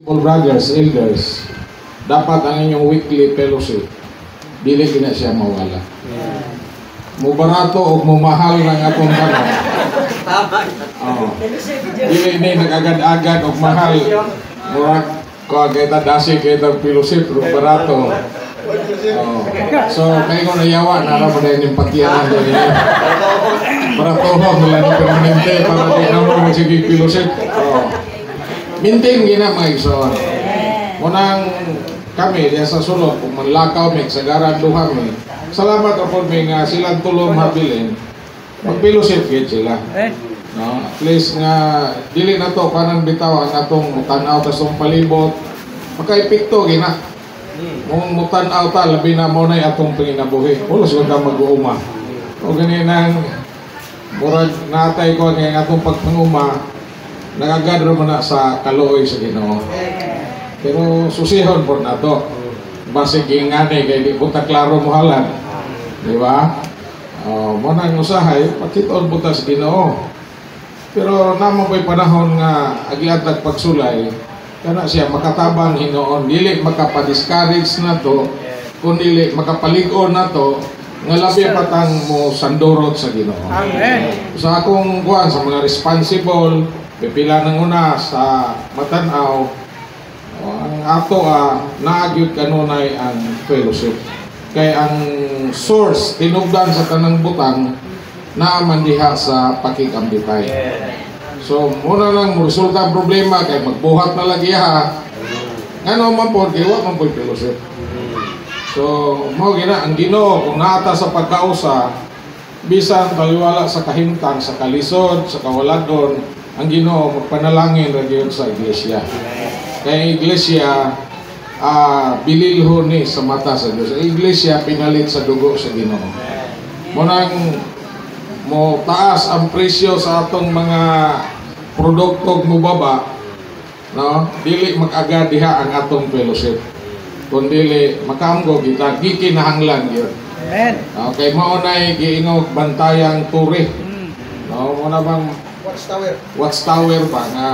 Brothers, elders, dapat ang inyong weekly fellowship, dili na siya mawala. Mubarato o mumahal ng atong tanong. Dili ni nagagad-agad o mahal. Murag ko kita dasi kita fellowship, barato. So, kayo ko nayawa, naraman na yung patiyanan din. Barato ho, mula na permanente, para di naman magsige fellowship. Minting gina mga igsoon. Munang kami diya sa sulod, kung manlakaw may sagaran duha may. Salamat ako may nga silang tulong mabilin. Mag-fellowship yun sila. No? At least nga, dili na to kanan bitawan atong tanaw tasong palibot. Makaipikto gina. Kung mutanaw ta, labi na mo na atong panginabuhi. Ulos ko ka mag-uuma. O ganinang murag natay ko ngayon atong pagpanguma. Nagagadro mo na sa kaluoy sa Ginoo. Pero susihon po na to. Basig ingani kay di puta klaro mo halan. Di ba? Mo nang usahay, pakitoon po ta sa Ginoo. Pero namo ko'y panahon nga agiatag pagsulay, kana siya makatabang hinoon, dili makapa-discourage na to, kung dili makapalig-on na to, nga labi patang mo sandurot sa Ginoo. Amen. Sa akong kuwan, sa mga responsible, pipila ng una sa matanaw, ang ato naagyod kanunay ang fellowship. Kaya ang source, tinugdan sa tanang butang, naaman diha sa pakikambitay. So, muna lang, resulta ang problema, kaya magbuhat na lagi ha. Ano man po, kiwa man po yung fellowship. So, mo gina, ang Ginoo, kung naata sa pagkausa, bisan taliwala sa kahintang, sa kalisod, sa kawaladon, ang Ginoo magpanalangin ra gyud sa iglesia. Kay iglesia bililhon ni sa mata sa Dios. Ang iglesia pinalit sa dugo sa Ginoo. Munang mo taas ang presyo sa atong mga produkto mo baba, no? Dili mag-agad diha ang atong fellowship. Kun dili makaamgo kita gikinahanglan gyud. Amen. Okay, mao nay giingog bantayang turi. No, mo na bang Watchtower ba nga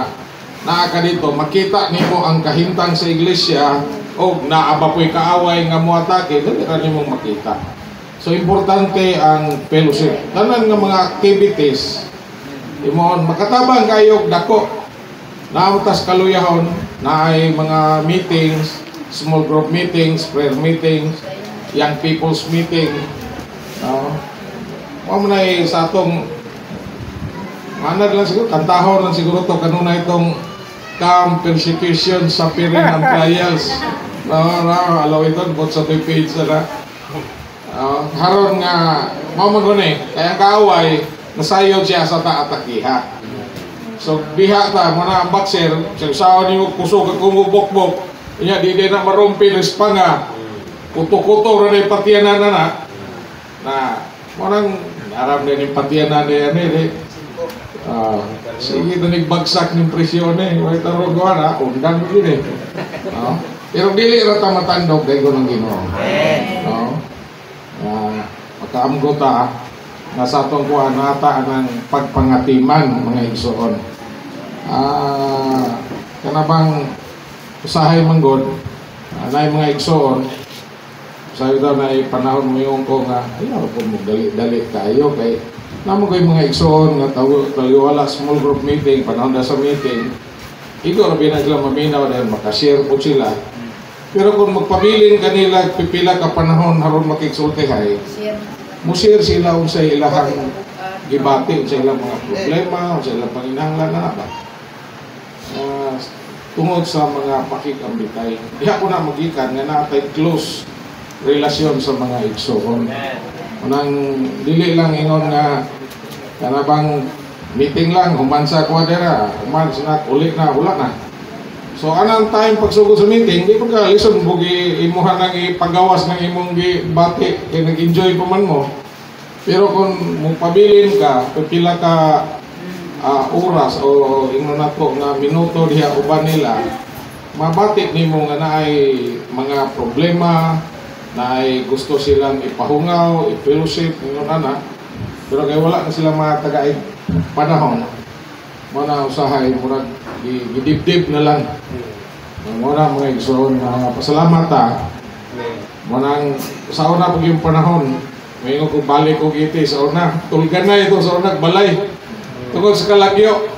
naa ka dito, makita nimo ang kahintang sa iglesia o naaba po'y kaaway nga mo atake, dili ra nimo makita. So importante ang fellowship. Tanan nga mga activities imon makatabang kayo dako. Nautas kaluyahon na ay mga meetings, small group meetings, prayer meetings, young people's meeting. Mo na sa atong manad lang siguro, kantahon lang siguro to kanuna itong calm persecution, suffering and trials. Alaw ito, bot sa page na. Haron nga, mamaguni, kaya kaaway, nasayod siya sa taatakiha. So, biha ta, muna ang boxer, sawa niyo kusog at kumubok-bok, niya, di na marumpi ng spanga, kuto-kuto rin yung patiyanan na munang, aram din yung patiyanan na yan sige na nagbagsak ng presyon may tarong gawa na, undang mo yun pero dili rata matandog dahil ko ng Ginoo. Makaamgo ta nasa atong kuha nata ng pagpangatiman mga igsoon. Kanabang usahay manggod na mga igsoon sayo daw na panahon mo yung ko nga ayaw po mo dali kayo kay namo ko'y mga igsoon nga taliwala small group meeting, panahon na sa meeting, igor na sila maminaw dahil makashare po sila. Pero kung magpabilin kanila, pipila ka panahon haron makiksultihay, musir sila sa ilahang gibati, sa ilang mga problema, sa ilang panginahanglan na ba. Tungod sa mga pakikambitay. Diha ko na magikan nga natay close relasyon sa mga igsoon. Unang dili lang ingon nga kanabang meeting lang human sa kwadera human sa ulit na wala na. So anang time pagsugod sa meeting di ka listen bugi imuha nang ipagawas ng imong gibati kay nag-enjoy pa man mo. Pero kung magpabilin ka pipila ka oras o ingon nato nga minuto diha uban nila mabati nimo nga naay mga problema na ay gusto silang ipahungaw, i-fellowship, pero kaya wala na silang mga tagaig panahon. Muna usahay, murag gidibdib na lang. muna mga igsoon na pasalamat Manang sa una pag yung panahon, may ko balik ko iti sa una. Tulgan na ito sa una, balay. Tungkol sa kalagyo.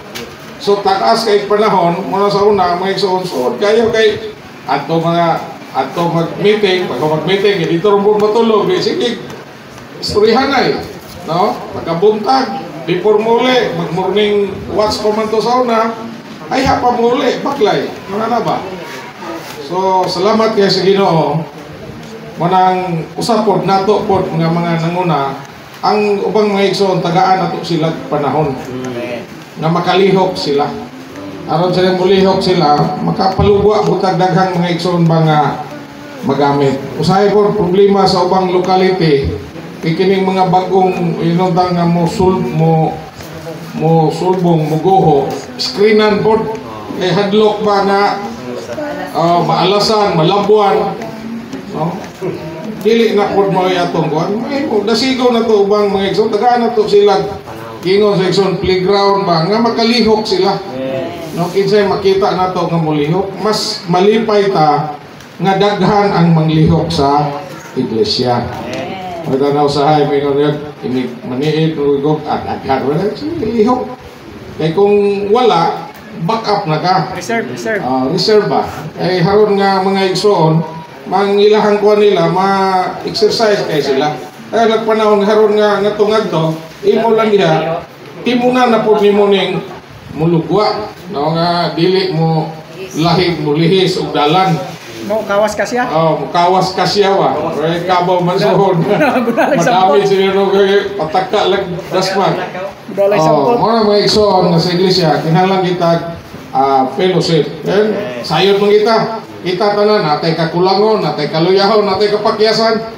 So takas kay panahon, muna sa una, may suod kayo kay ato mag-meeting, pag mag-meeting, dito rin po matulog, sige, istoryahan na no? Pagkabuntag, before muli, mag-morning watch ko man to sa una, ay hapa muli, baklay, ano na ba? So, salamat kay sa Ginoo. Manang usapod nato pod mga nanguna ang ubang mga igsoon tagaan nato sila panahon nga makalihok sila aron sila mulihok sila makapalugwa butag daghang mga igsoon ba nga magamit usahay pod problema sa ubang locality kikining mga bagong inundang nga mo sulbong muguho screenan pod kay hadlok ba nga maalasan malabuan no? Dili na pod mo atong kuan. Ay mo dasigaw na to ubang mga igsoon tagaan na to sila kingon sa igsoon playground ba nga makalihok sila. No kinsay makita na to nga molihok, mas malipay ta nga daghan ang manglihok sa iglesia. Pagtanaw sa hay may ngon ini maniid ugog at agad wala lihok. Kay kung wala back up na ka. Reserve ba. Ay haron nga mga igsoon mangilahang kuha nila, ma-exercise kayo sila. Kaya nagpanahon, haron nga tungag to, imo lang diha, timunan na po ni mo ning mulugwa. No, nga, dili mo lahig mo lihis o dalan. Mo kawas ka siya? Mukawas ka siya wa. Kaya kabaw man suhon. Madami sila no, pataka lang dasman. Muna mga igsoon nga sa iglesia, kinahanglan kita fellowship. Sayod mo kita tanan, natay kakulangon, natay kaluyahon, natay kapakyasan.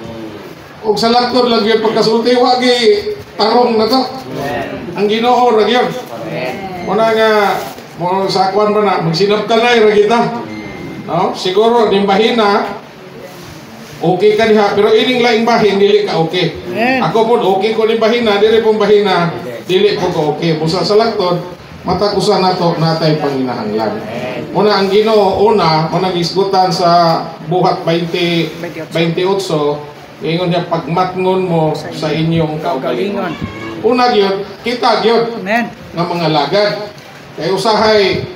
Ug sa laktor lang yung pagkasulti, wagi tarong na to. Ang Ginoo ra gyud. Muna nga, mo sa kwan ba na, magsinabtanay ra kita. No? Siguro, yung bahina, okay ka diha, pero ining laing bahin, dili ka okay. Ako po, okay ko ni bahina, dili pong bahina, dili po ko okay. Busa sa laktor, matakusan na to, natay panginahanglan. Muna ang Ginoo una managisgutan sa buhat 28 ingon niya pagmatngon mo sa inyong kaugalingon. Una gyud kita gyud nga mga lagad kay usahay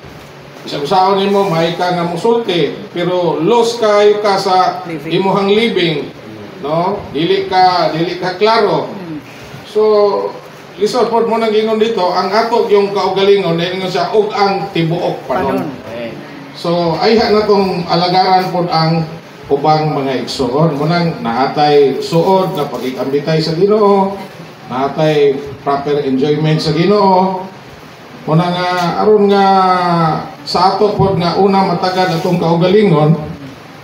isa-usaon nimo may ka nga musulti pero lost kayo ka sa imuhang living no dili ka klaro. So lisod pod mo nang gingon dito ang ato yung kaugalingon ingon siya ug ang tibuok panon. So ayha na tong alagaran pod ang ubang mga igsoon. Munang naatay suod na pagikambitay sa Ginoo, naatay proper enjoyment sa Ginoo. Muna nga aron nga sa ato pod nga una matagad atong kaugalingon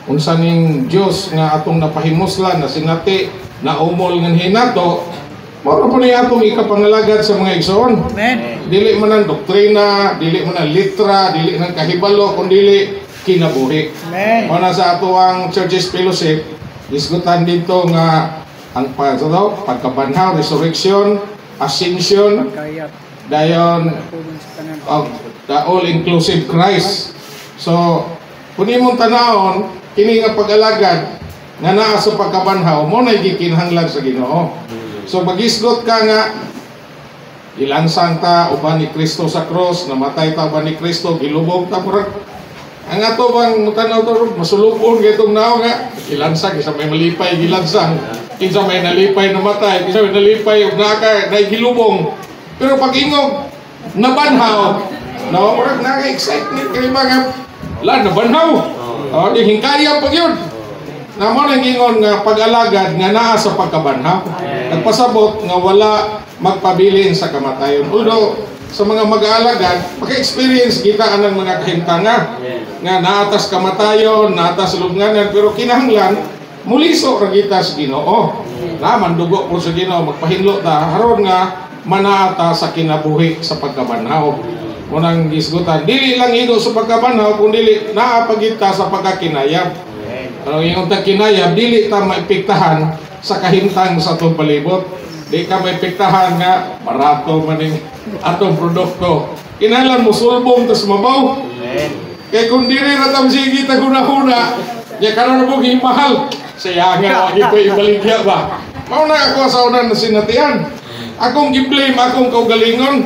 unsa ning Dios nga atong napahimuslan na sinati na umol nga hinato. Mao po niya atong ikapangalagad sa mga igsoon. Dili man ang doktrina, dili man ang litra, dili man kahibalo, kundi kinabuhi. Muna sa ato ang Churches Fellowship, isgutan dito nga ang pagkabanhaw, resurrection, ascension, dayon the all-inclusive Christ. So, kung imong tanawon, kini nga pag-alagad nga naa sa pagkabanhaw, mo na gikinahanglan sa Ginoo. So magisgot ka nga ilansang ta uban ni Kristo sa cross, namatay ta uban ni Kristo, gilubog ta murag ang ato bang tanaw to masulubon gitong naw nga ilansang isa may malipay gilansang, kinsa may nalipay namatay, kinsa may nalipay ug naka gilubong. Pero pag ingog nabanhaw, no murag naka-excitement kay mga la nabanhaw. Di hingkaya pag yun. Namo nang ingon nga pag-alagad nga naa sa pagkabanhaw. Nagpasabot nga wala magpabilin sa kamatayon. Although sa mga mag-aalagad, maka-experience kita anang mga kahintanga nga naatas kamatayon, naatas lubnganan, pero kinahanglan muliso ra kita sa Ginoo. Naman dugo po sa Ginoo magpahinlo ta haron nga manaata sa kinabuhi sa pagkabanhaw. Munang gisgutan, dili lang ido sa pagkabanhaw kundi naa pagita sa pagkakinayab. Pero yung kinayab, dili ta maipiktahan sa kahintang sa itong palibot. Di ka maipiktahan nga, barato maning atong produkto. Kinailan mo sulbong tas mabaw. Kaya kung di rin natam sige taguna-huna, ya karon na po mahal. Sayang nga, ito ibaligya ba? Mauna ako sa unan na sinatian. Akong gi-blame, akong kaugalingon.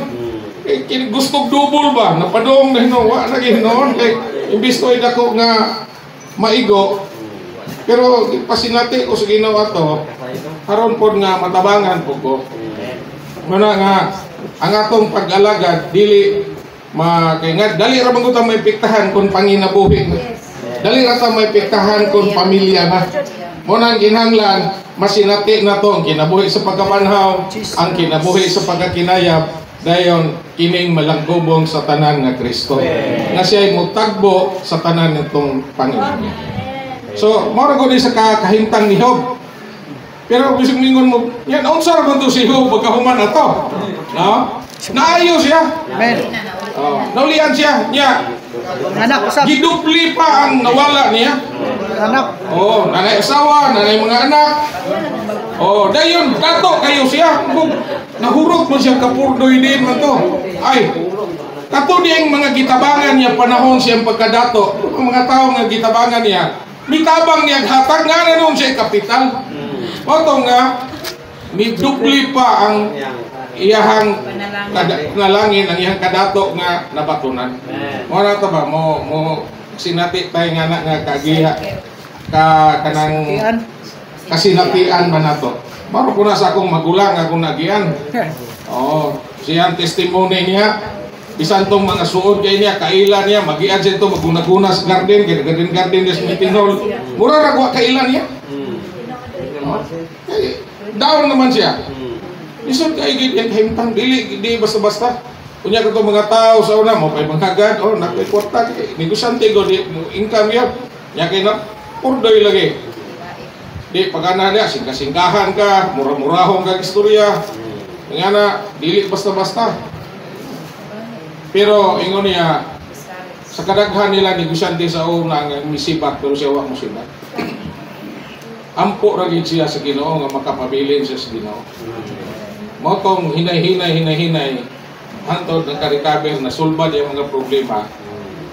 Gusto double ba? Napadong na hinoon, nagihinoon. Imbis ko ako nga maigo. Pero pasinati ko sa ginawa to, haron po nga matabangan po ko. Muna nga, ang atong pag-alagad, dili makaingat. Dali ra man ko may piktahan kung panginabuhi. Dali ra ta may piktahan kung pamilya na. Muna ang kinahanglan, masinati na to ang kinabuhi sa pagkabanhaw, ang kinabuhi sa pagkakinayab, dayon kining malanggubong sa tanan nga Kristo. Nga siya'y mutagbo sa tanan nitong Panginoon. So, mara ko din sa kahintang ni Job. Pero bisig mingon mo, yan, unsa ra man to si Job pagkahuman na to? No? Naayo siya. Amen. Naulian siya. Niya. Anak, usap. Gidupli pa ang nawala niya. Anak. Oh, nanay asawa, nanay mga anak. Oh, dayon, dato kayo siya. Nahurot mo siya kapurdoy din man to. Ay, kato diyang mga gitabangan niya panahon siyang pagkadato. Ang mga tao nga gitabangan niya, mitabang niya hatag nga na noon siya kapital. Oto nga, midupli pa ang iyahang nalangin, ang iyahang kadato nga nabatunan. Mo na to ba? Mo sinati tayo nga na nga kagiha kanang kasinatian man nato. Maro ko na sa akong magulang akong nagian. Oh, siyang testimony niya. Bisan tong mga suod kay niya, kailan niya, mag-iad siya ito, maguna-guna sa garden, garden sa meeting hall. Mura na kuha kailan niya. Down naman siya. Isod kay gid himtang dili di basta-basta. Kunya kato mga tao sa una mo kay manghagad, oh nakoy kwarta kay negosyante go di income ya. Nya kay na purdoy lagi. Di pagana dia singkahan ka, murah-murahon ka istorya. Nga na dili basta-basta. Pero ingon niya sa kadaghan nila negosyante sa una nga misibat pero siya wa mo sibat. Ampo ra gid siya sa Ginoo nga makapabilin siya sa Ginoo. Motong hinay-hinay hantod ng ka-recover na sulbad yung mga problema.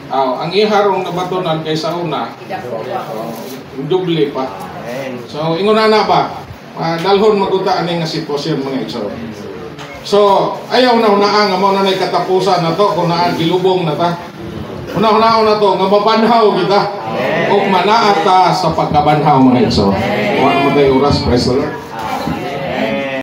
Ang iharong nabatonan kay sa una, duble pa. So ingon na ba? Dalhon maguta ani nga sitwasyon mga igsoon. So ayaw na unaan nga mo na katapusan na to kung naan gilubong na ta. Una-una na to nga mabanhaw kita. O manaata sa pagkabanhaw mga igsoon. Wa mo tay oras, praise the Lord.